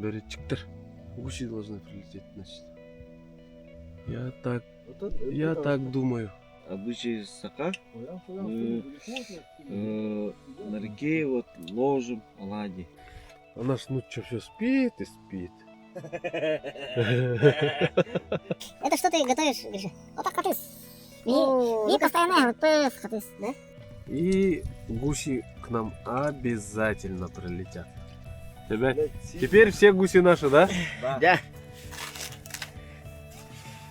Беретчиктер. Гуси должны прилететь, значит. Я так думаю. Обычай сака мы на реке вот ложим оладьи. А наш Нучча все спит и спит. Это что ты готовишь, Гриша? Вот так хатыс. И постоянно вот хатыс, да? И гуси к нам обязательно прилетят. Ребят, теперь все гуси наши, да? Да.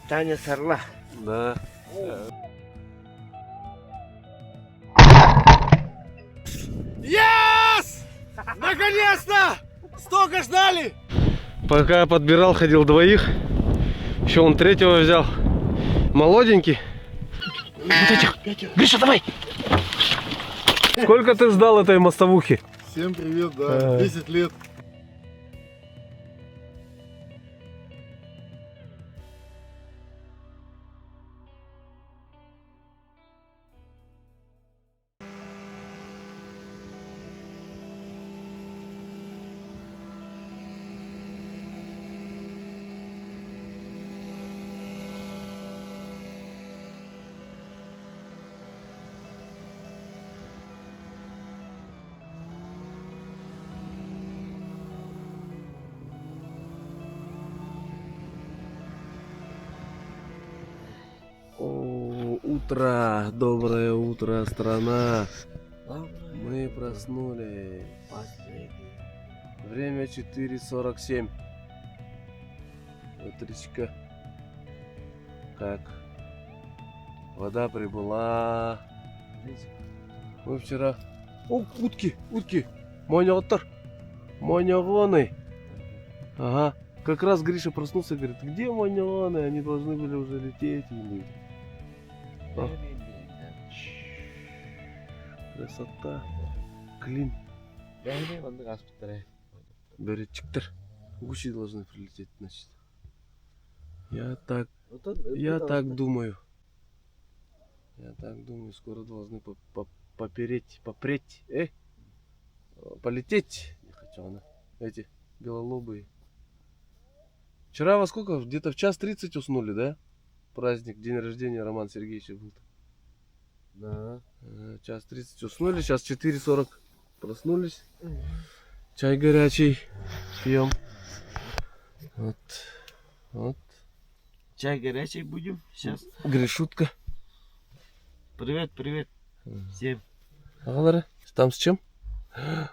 Таня сорла. Да. Yes! Наконец-то! Столько ждали! Пока я подбирал, ходил двоих. Еще он третьего взял. Молоденький. Гриша, давай! Сколько ты ждал этой мостовухи? Всем привет, да, 10 лет. О, утро, доброе утро, страна. Мы проснулись. Время 4:47. Утречка. Как? Вода прибыла. Мы вчера... О, утки, утки. Монётор. Монёгоны. Ага. Как раз Гриша проснулся и говорит, где монёгоны? Они должны были уже лететь. Или... А? Красота. Клин. Беретчиктер. Гуси должны прилететь, значит. Я так думаю. Я так думаю, скоро должны попреть. Полететь. Не хочу она. Эти белолобые. Вчера во сколько? Где-то в 1:30 уснули, да? Праздник, день рождения Романа Сергеевича был. Да. 1:30 уснули, сейчас 4:40 проснулись. Чай горячий пьем. Вот. Чай горячий будем сейчас. Гришутка. Привет всем. Агалары, там с чем?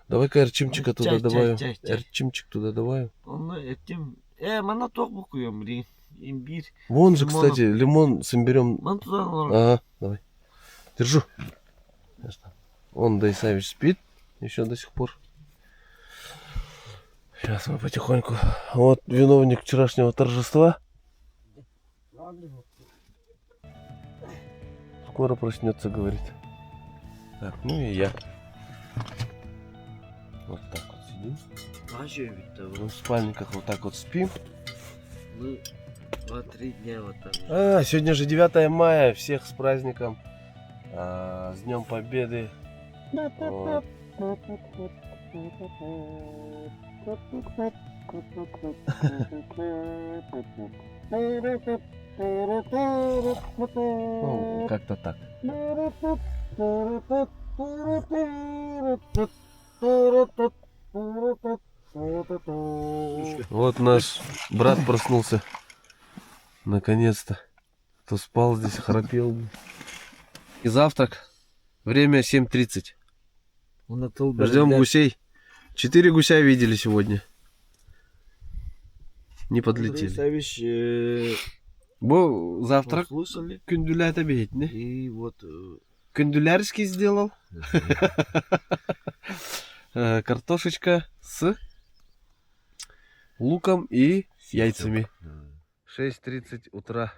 Давай-ка эрчимчика туда Чай, добавим. чай. Эрчимчик туда добавим. Он этим... мана ток букуем, блин. Имбирь. Вон же, лимоном. кстати, лимон с имбирем. Ман туда ложим. Ага, давай. Держу. Он, Дайсавич, спит еще до сих пор. Сейчас мы потихоньку. Вот виновник вчерашнего торжества. Скоро проснется, говорит. Так, ну и я. Вот так вот сидим. А что ведь-то? Мы в спальниках вот так вот спим. Мы 2-3 дня вот так. Сегодня же 9 мая. Всех с праздником. С Днем Победы. Вот. Ну, как-то так. Вот наш брат проснулся. Наконец-то. Кто спал здесь, храпел. И завтрак. Время 7:30. Ждем гусей. 4 гуся видели сегодня. Не подлетели. Бо завтрак Слушали. күндүлят обедать, не? И вот... Күндүлярский сделал. Картошечка с луком и яйцами. 6:30 утра.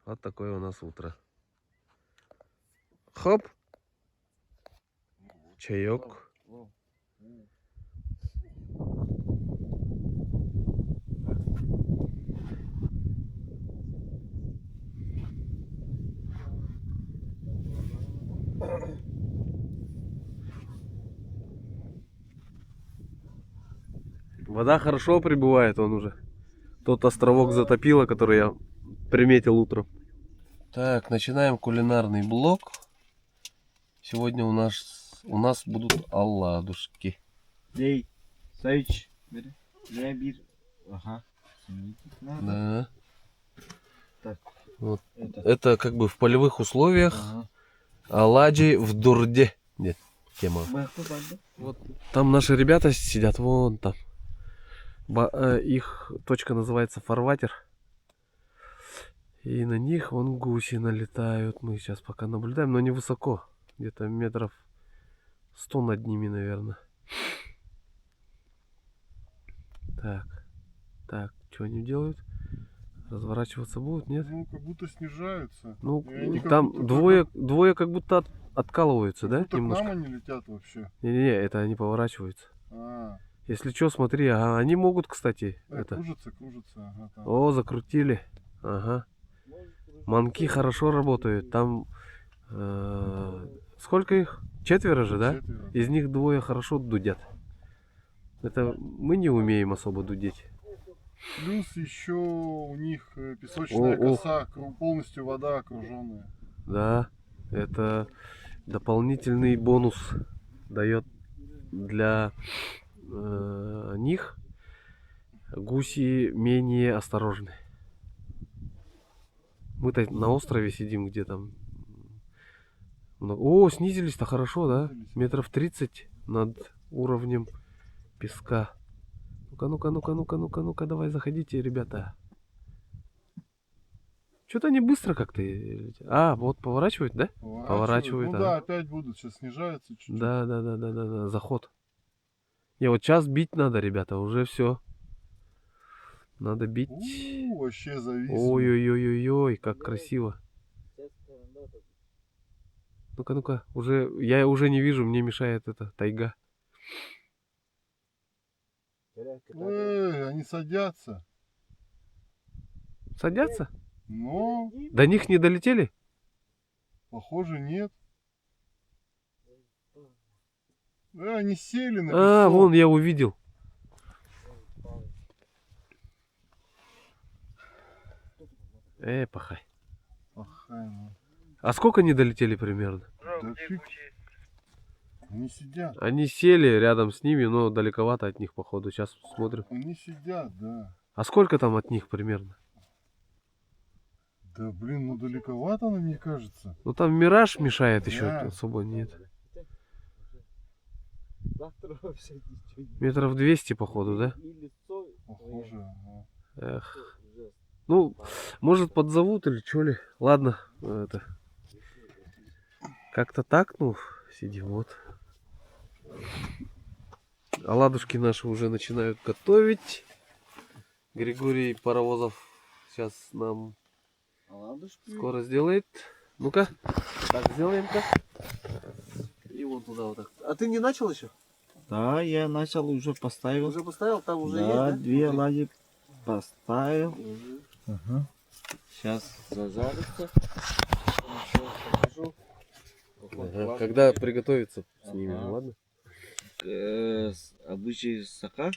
Вот такое у нас утро. Хоп. Чаек. Вода хорошо прибывает, он уже. Тот островок затопило, который я приметил утром. Так, начинаем кулинарный блок. Сегодня у нас будут оладушки. Эй, Савич, я бир. Ага. Да. Так. Вот. Это как бы в полевых условиях. Ага. Оладьи в дурде. Нет, тема. Вот там наши ребята сидят, вон там. Их точка называется фарватер. И на них вон гуси налетают. Мы сейчас пока наблюдаем, но не высоко. Где-то метров 100 над ними, наверное. Так, что они делают? Разворачиваться будут, нет? Ну, как будто снижаются. Ну, И они как там будто двое как будто откалываются, как да? будто Немножко. к нам они летят вообще. Не-не-не, это они поворачиваются. А, Если что, смотри, ага, они могут, кстати, это. кружится. Ага, там. О, закрутили. Ага. Манки хорошо работают. Там сколько их? 4 же, да? 4. Из них 2 хорошо дудят. Это мы не умеем особо дудеть. Плюс еще у них песочная О. коса, полностью вода окруженная. Да, это дополнительный бонус дает для них. Гуси менее осторожны. Мы-то на острове сидим, где там. О, снизились-то хорошо, да? Снизились. Метров 30 над уровнем песка. Ну-ка, давай заходите, ребята. Что-то они быстро как-то. А, вот поворачивают, да? Поворачивают, Ну ага. да, опять будут, сейчас снижаются чуть-чуть. Да, заход. Не, вот сейчас бить надо, ребята, уже все. Надо бить. Вообще завис. Ой-ой-ой-ой-ой, как красиво. Ну-ка, я уже не вижу, мне мешает эта тайга. Они садятся. Садятся? Но, До них не долетели? похоже, нет. Они сели на А, песок. вон я увидел. Пахай. Пахай, ну. А сколько они долетели примерно? Да фиг. Они сидят. Они сели рядом с ними, но далековато от них, походу. Сейчас смотрим. Они сидят, да. А сколько там от них примерно? Да блин, ну далековато она, мне кажется. Ну там мираж мешает еще, Да. особо нет. Метров 200, походу, да? Похоже. Ага. Эх. Ну, может подзовут или что ли. Ладно, это. Как-то так, ну, сидим вот. Оладушки наши уже начинают готовить. Григорий Паровозов сейчас нам скоро сделает. Ну-ка, так сделаем-ка. И вон туда вот так. А ты не начал еще? Да, я начал, уже поставил. Уже поставил? Там уже Да, есть, да? 2 оладьи поставил. Мгм. Ага. Сейчас зажарится. Ага, когда приготовиться, снимем, Ага. ладно? Обычный стакан.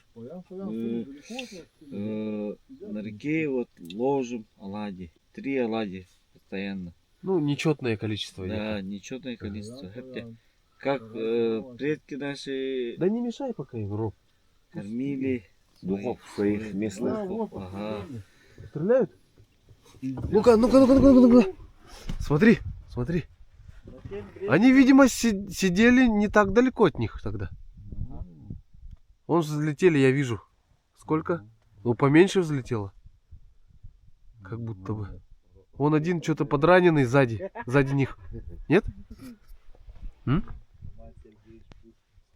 На реке вот ложим оладьи. 3 оладьи постоянно. Ну, нечетное количество. Да, нечетное количество. Хотя, как предки наши Да не мешай пока им, Роб. кормили Духов своих местных. Ага. Стреляют? Ну-ка. Смотри. Они, видимо, сидели не так далеко от них тогда. Вон взлетели, я вижу. Сколько? Ну, поменьше взлетело. Как будто бы. Вон один что-то подраненный сзади них. Нет? М?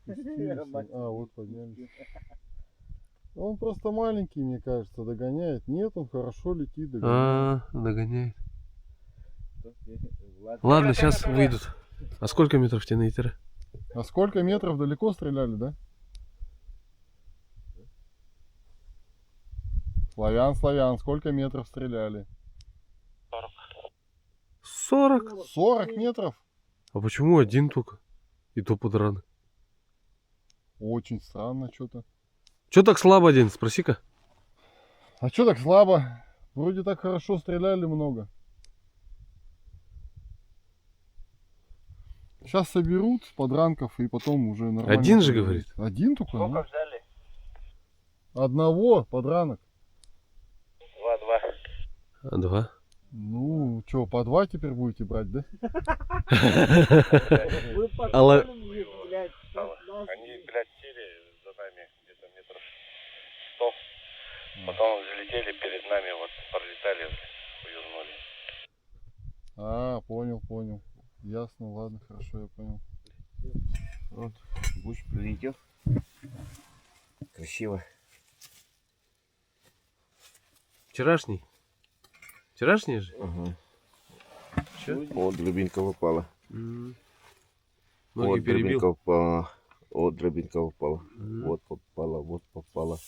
А, вот поднялись. Он просто маленький, мне кажется, догоняет. Нет, он хорошо летит, догоняет. Догоняет. Ладно, сейчас выйдут. А сколько метров тебе на Итера? А сколько метров далеко стреляли, да? Славян, сколько метров стреляли? 40. 40 метров? А почему один только? И то подранный. Очень странно что-то. Че так слабо, День? Спроси-ка. А что так слабо? Вроде так хорошо стреляли много. Сейчас соберут подранков и потом уже нормально. Один же, поговорить. Один только? Сколько Ну. взяли? Одного подранок. 2-2. А, 2. Ну, что, по 2 теперь будете брать, да? Вы Алла- подпалили, блядь. Они, блядь, сели за нами где-то метров 100. Потом залетели перед нами, вот пролетали, увернули. А, понял. Ясно, ладно, хорошо, я понял. Вот, гусь прилетел. Красиво. Вчерашний? Вчерашний же? Ага. Че? Вот дробинка попала. Ноги Вот перебил. дробинка попала. Вот дробинка попала. М. Вот попала, вот попала.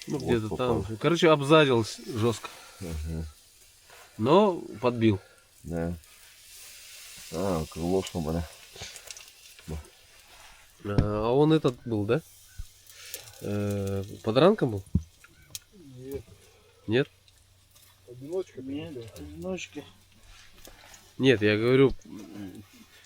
Ну, Вот где-то попала. там. Короче, обзадил жестко. Ага. Но подбил. Да. А, крыло была. А он этот был, да? Подранком был? Нет, Нет? одиночка. Нет, одиночки. Нет, я говорю,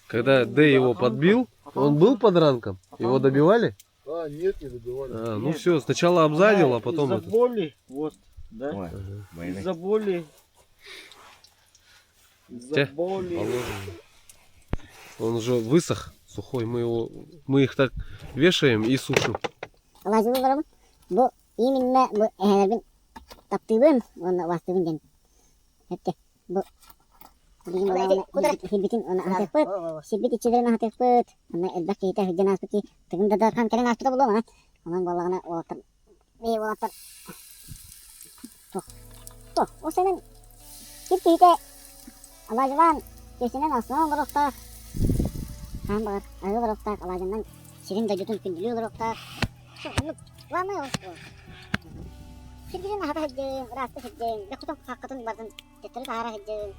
когда Дэй его подбил, он был подранком? Его добивали? А, нет, не добивали. А, ну Нет. все, сначала обзадил, а Она потом Из-за это. боли, вот, да? Ой, Ага. войны. Из-за боли. Те, Из-за боли. положим. Он уже высох, сухой. Мы их так вешаем и сушим. Аллажы барым. Бу именно бу эхербин таптыбын, оны вастыбын ден. Хепте. Бу bizim olanı hilbitin onu atak pıt. Şibbit içilerini atak pıt. Ama elbak ki hita hüccan aspeti. Tıgında da kan kelen aspeti bulu ama. Onun balağına olatır. Bir olatır. Tuh. O senin hip hita alacıvan kesinen aslan bıraktar. Kan bağır. Ağı bıraktar. Alacından şirin gacıtın kündülüğü bıraktar. Şu onu var mı yok? Şirginin hata hüccün. Rastı hüccün. Yakıtın hakkatın barzın. Tetleri tahara hüccün.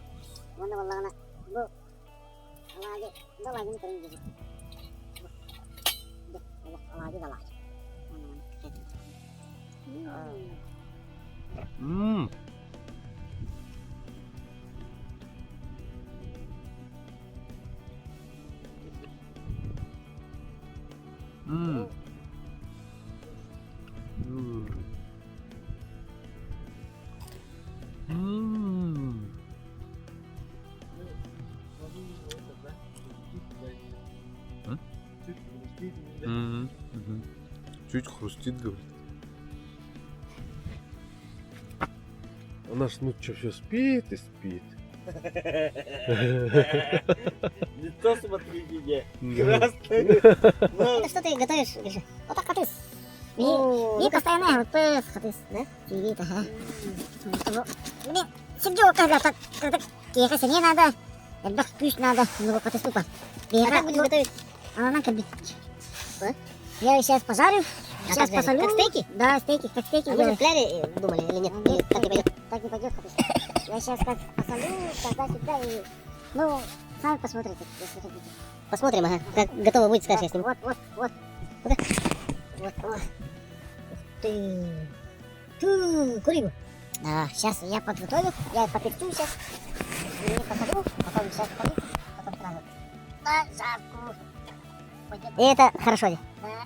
Onu vallahi bu alacı dalacını kırın gibi. Allah alacı dalacı. М. М. М. М. Мгм. Мгм. Чуть хрустит, говорит. Она ж, ну что, все спит и спит. Лицо смотри меня. Да. Красное. Это что ты готовишь, Гриша? Вот так хатыс. И постоянно вот пыс хатыс, да? Сидит, ага. Блин, сидел когда так, тихо, не надо. Эльбах кюш надо, ну хатыс тупо. А как будешь готовить? Она на кабит. Я сейчас пожарю, сейчас как жарить? посолю. Как стейки? Да, стейки, как стейки. А вы же делаю. в кляре думали или нет? Или так не пойдет? Так не пойдет, хатыс. Я сейчас как посолю, тогда-сюда и... Ну, сами посмотрите, если хотите. Посмотрим, ага. Как готово будет, скажешь, я сниму. Вот. Вот. Ты. Курибу. Да, сейчас я подготовлю, я поперчу сейчас. И посолю, потом сейчас полить, потом сразу. На жарку. И это хорошо. Да.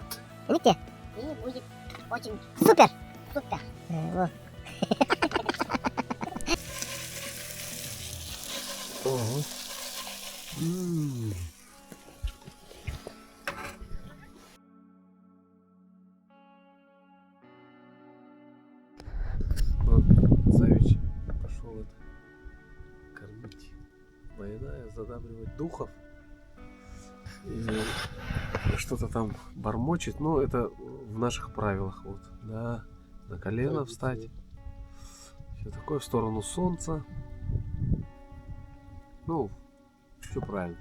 Видите? И будет очень Супер! супер. Вот. Ого. М. Вот, Савич пошел это кормить Майная, задабривать духов. И что-то там бормочет. Ну, это в наших правилах. Вот, да, на колено встать. Все такое в сторону солнца. Ну, все правильно.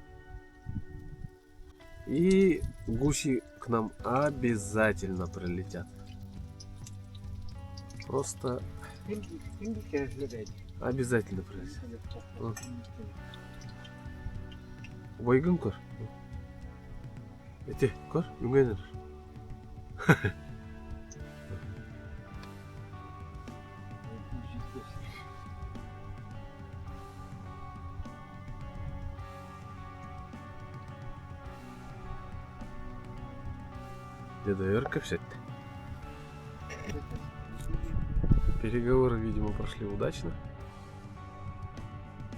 И гуси к нам обязательно прилетят. Просто обязательно прилетят. Вайгын көр. Эти көр, үңгенер. Деда Верка взять. Переговоры, видимо, прошли удачно.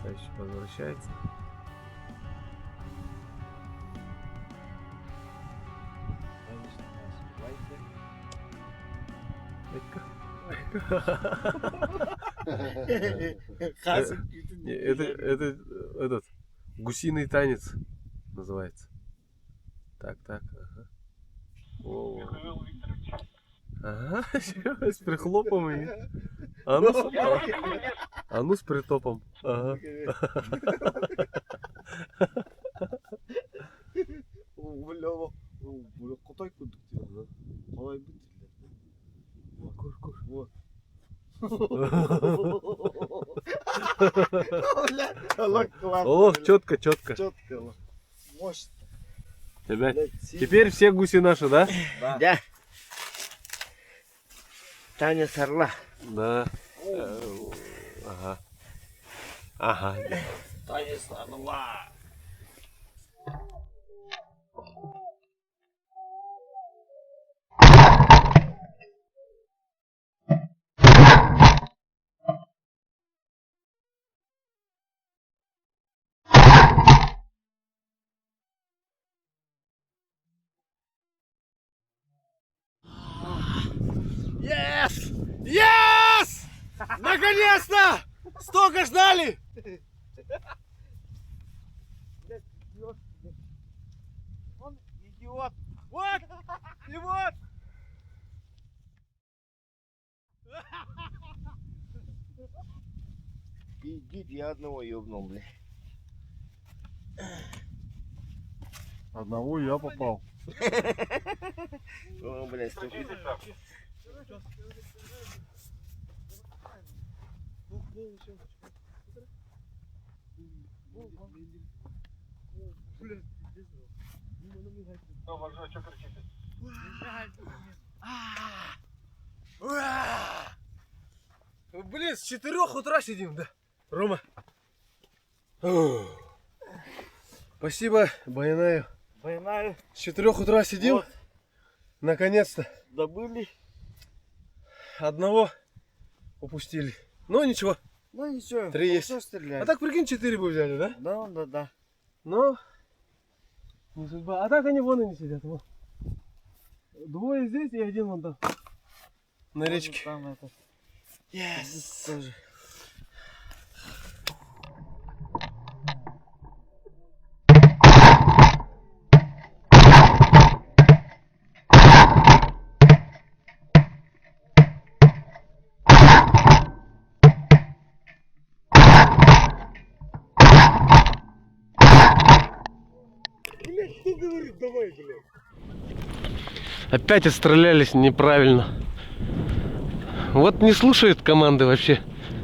Товарищ возвращается. Это этот гусиный танец называется. Так, ага. О. Ага, с прихлопом и. А ну с притопом. Ага. О, четко. Мощно. Ребят, теперь все гуси наши, да? Да. Танец орла. Да. Ага. Танец орла. Yes! Наконец-то! Столько ждали! Он идиот. Вот! И вот! Пиздит, я одного ёбнул, бля. Одного я попал. О, бля, ступи. Блин, с 4 утра сидим, да? Рома. Спасибо, Байнаю. Война С 4 утра сидим. Вот. Наконец-то. добыли. Одного упустили. Ну ничего. Ну ничего, 3 есть. хорошо стреляли. А так прикинь, 4 бы взяли, да? Да. Но не судьба. А так они вон они сидят. Вон. 2 здесь и 1 вон там. На речке. Там это. Yes. Тоже. Опять отстрелялись неправильно. Вот не слушают команды вообще.